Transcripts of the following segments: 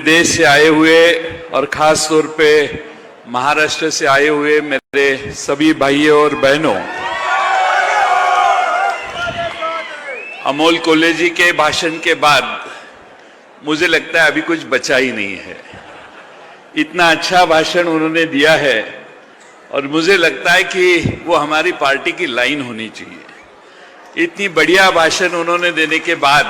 देश से आए हुए और खास तौर पे महाराष्ट्र से आए हुए मेरे सभी भाइयों और बहनों, अमोल कोल्हे जी के भाषण के बाद मुझे लगता है अभी कुछ बचा ही नहीं है। इतना अच्छा भाषण उन्होंने दिया है और मुझे लगता है कि वो हमारी पार्टी की लाइन होनी चाहिए। इतनी बढ़िया भाषण उन्होंने देने के बाद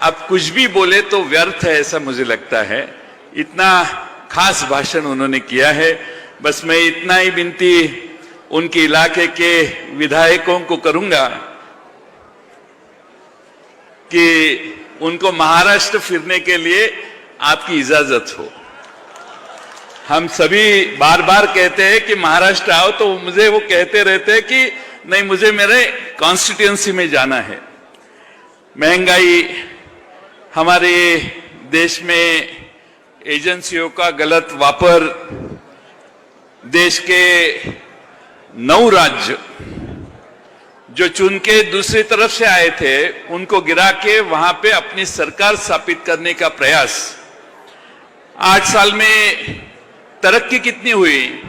अब कुछ भी बोले तो व्यर्थ है, ऐसा मुझे लगता है। इतना खास भाषण उन्होंने किया है। बस मैं इतना ही विनती उनके इलाके के विधायकों को करूंगा कि उनको महाराष्ट्र फिरने के लिए आपकी इजाजत हो। हम सभी बार बार कहते हैं कि महाराष्ट्र आओ, तो मुझे वो कहते रहते हैं कि नहीं, मुझे मेरे कॉन्स्टिट्यूएंसी में जाना है। महंगाई, हमारे देश में एजेंसियों का गलत वापर, देश के 9 राज्य जो चुन के दूसरी तरफ से आए थे उनको गिरा के वहां पे अपनी सरकार स्थापित करने का प्रयास। 8 साल में तरक्की कितनी हुई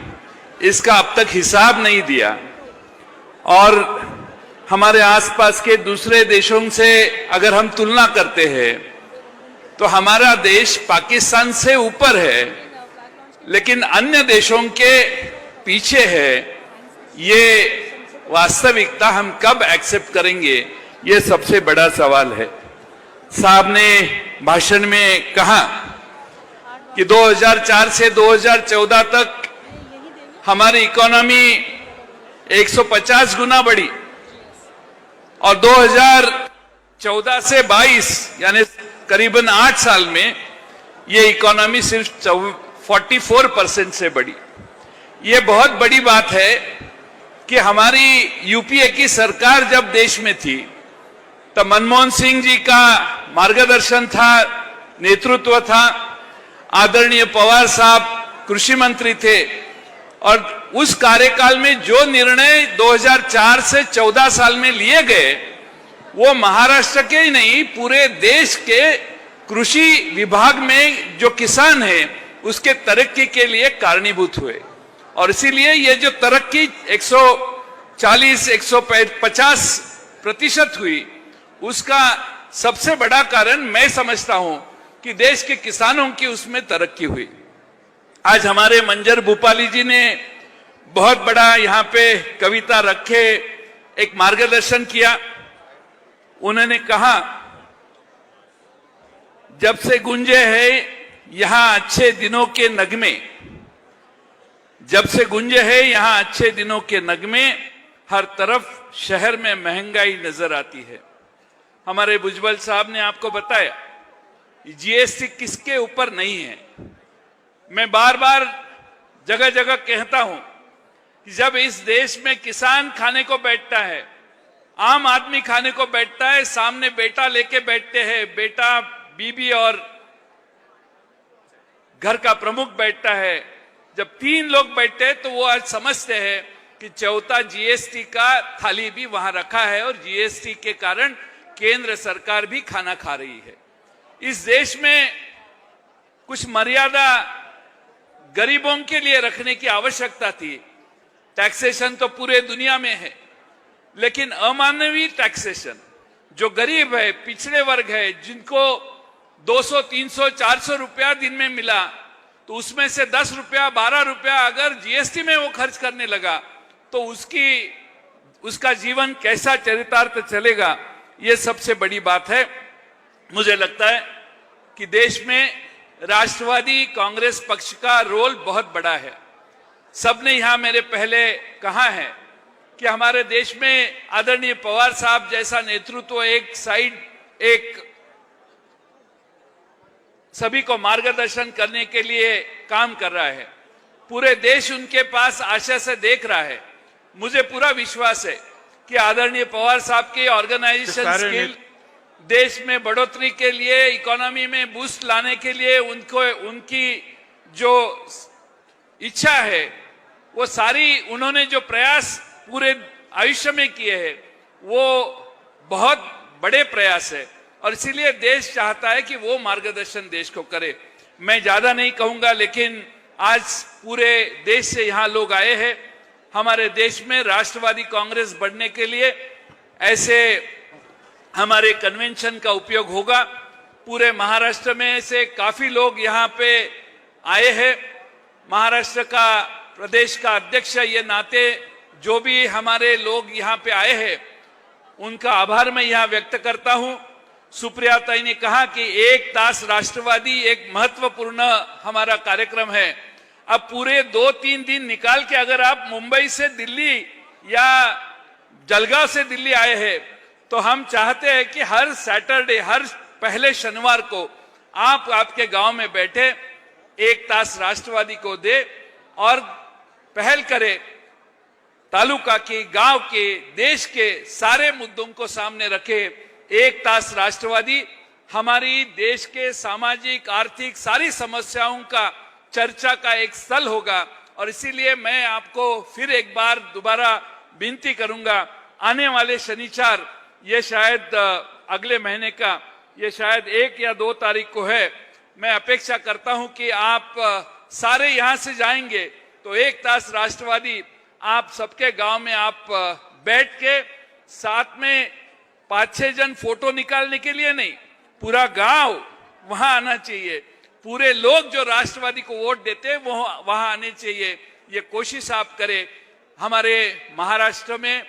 इसका अब तक हिसाब नहीं दिया। और हमारे आसपास के दूसरे देशों से अगर हम तुलना करते हैं तो हमारा देश पाकिस्तान से ऊपर है, लेकिन अन्य देशों के पीछे है। ये वास्तविकता हम कब एक्सेप्ट करेंगे, ये सबसे बड़ा सवाल है। साहब ने भाषण में कहा कि 2004 से 2014 तक हमारी इकोनॉमी 150 गुना बढ़ी और 2014 से 22 यानी करीबन 8 साल में ये इकोनॉमी सिर्फ 44% से बढ़ी। ये बहुत बड़ी बात है कि हमारी यूपीए की सरकार जब देश में थी तो मनमोहन सिंह जी का मार्गदर्शन था, नेतृत्व था। आदरणीय पवार साहब कृषि मंत्री थे और उस कार्यकाल में जो निर्णय 2004 से 14 साल में लिए गए वो महाराष्ट्र के ही नहीं, पूरे देश के कृषि विभाग में जो किसान हैं उसके तरक्की के लिए कारणीभूत हुए। और इसीलिए ये जो तरक्की 140-150% हुई, उसका सबसे बड़ा कारण मैं समझता हूं कि देश के किसानों की उसमें तरक्की हुई। आज हमारे मंजर भूपाली जी ने बहुत बड़ा यहाँ पे कविता रखे एक मार्गदर्शन किया। उन्होंने कहा, जब से गूंजे हैं यहां अच्छे दिनों के नगमे, जब से गूंजे हैं यहां अच्छे दिनों के नगमे, हर तरफ शहर में महंगाई नजर आती है। हमारे भुजबल साहब ने आपको बताया जीएसटी किसके ऊपर नहीं है। मैं बार बार जगह जगह कहता हूं कि जब इस देश में किसान खाने को बैठता है, आम आदमी खाने को बैठता है, सामने बेटा लेके बैठते हैं, बेटा, बीबी और घर का प्रमुख बैठता है। जब 3 लोग बैठते हैं तो वो आज समझते हैं कि चौथा जीएसटी का थाली भी वहां रखा है और जीएसटी के कारण केंद्र सरकार भी खाना खा रही है। इस देश में कुछ मर्यादा गरीबों के लिए रखने की आवश्यकता थी। टैक्सेशन तो पूरे दुनिया में है, लेकिन अमानवीय टैक्सेशन, जो गरीब है, पिछड़े वर्ग है, जिनको 200, 300, 400 रुपया दिन में मिला, तो उसमें से 10 रुपया, 12 रुपया अगर जीएसटी में वो खर्च करने लगा तो उसका जीवन कैसा चरितार्थ चलेगा, ये सबसे बड़ी बात है। मुझे लगता है कि देश में राष्ट्रवादी कांग्रेस पक्ष का रोल बहुत बड़ा है। सबने यहां मेरे पहले कहा है कि हमारे देश में आदरणीय पवार साहब जैसा नेतृत्व एक सभी को मार्गदर्शन करने के लिए काम कर रहा है। पूरे देश उनके पास आशा से देख रहा है। मुझे पूरा विश्वास है कि आदरणीय पवार साहब की ऑर्गेनाइजेशन स्किल देश में बढ़ोतरी के लिए, इकोनॉमी में बूस्ट लाने के लिए उनकी जो इच्छा है, वो सारी उन्होंने जो प्रयास पूरे आयुष्य में किए हैं वो बहुत बड़े प्रयास है। और इसीलिए देश चाहता है कि वो मार्गदर्शन देश को करे। मैं ज्यादा नहीं कहूंगा, लेकिन आज पूरे देश से यहां लोग आए हैं। हमारे देश में राष्ट्रवादी कांग्रेस बढ़ने के लिए ऐसे हमारे कन्वेंशन का उपयोग होगा। पूरे महाराष्ट्र में से काफी लोग यहां पे आए हैं। महाराष्ट्र का प्रदेश का अध्यक्ष ये नाते जो भी हमारे लोग यहां पे आए हैं उनका आभार मैं यहां व्यक्त करता हूं। सुप्रिया ताई ने कहा कि एक तास राष्ट्रवादी एक महत्वपूर्ण हमारा कार्यक्रम है। अब पूरे 2-3 दिन निकाल के अगर आप मुंबई से दिल्ली या जलगांव से दिल्ली आए हैं तो हम चाहते हैं कि हर सैटरडे, हर पहले शनिवार को आप आपके गांव में बैठे एक तास राष्ट्रवादी को दे और पहल करे, तालुका के, गांव के, देश के सारे मुद्दों को सामने रखे। एक तास राष्ट्रवादी हमारी देश के सामाजिक, आर्थिक सारी समस्याओं का चर्चा का एक स्थल होगा। और इसीलिए मैं आपको फिर एक बार दोबारा विनती करूंगा, आने वाले शनिवार, ये शायद अगले महीने का, ये शायद 1 या 2 तारीख को है, मैं अपेक्षा करता हूं कि आप सारे यहां से जाएंगे तो एक तास राष्ट्रवादी आप सबके गांव में आप बैठ के साथ में 5-6 जन फोटो निकालने के लिए नहीं, पूरा गांव वहां आना चाहिए। पूरे लोग जो राष्ट्रवादी को वोट देते हैं वो वहां आने चाहिए। ये कोशिश आप करें। हमारे महाराष्ट्र में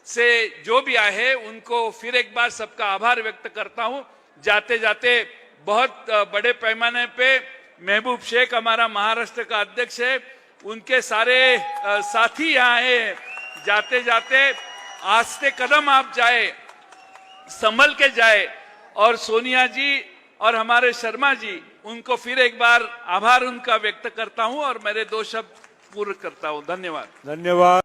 से जो भी आए हैं उनको फिर एक बार सबका आभार व्यक्त करता हूं। जाते जाते बहुत बड़े पैमाने पे महबूब शेख हमारा महाराष्ट्र का अध्यक्ष है, उनके सारे साथी यहाँ हैं। जाते जाते आस्ते कदम आप जाए, संभल के जाए। और सोनिया जी और हमारे शर्मा जी, उनको फिर एक बार आभार उनका व्यक्त करता हूं और मेरे 2 शब्द पूर्ण करता हूं। धन्यवाद। धन्यवाद।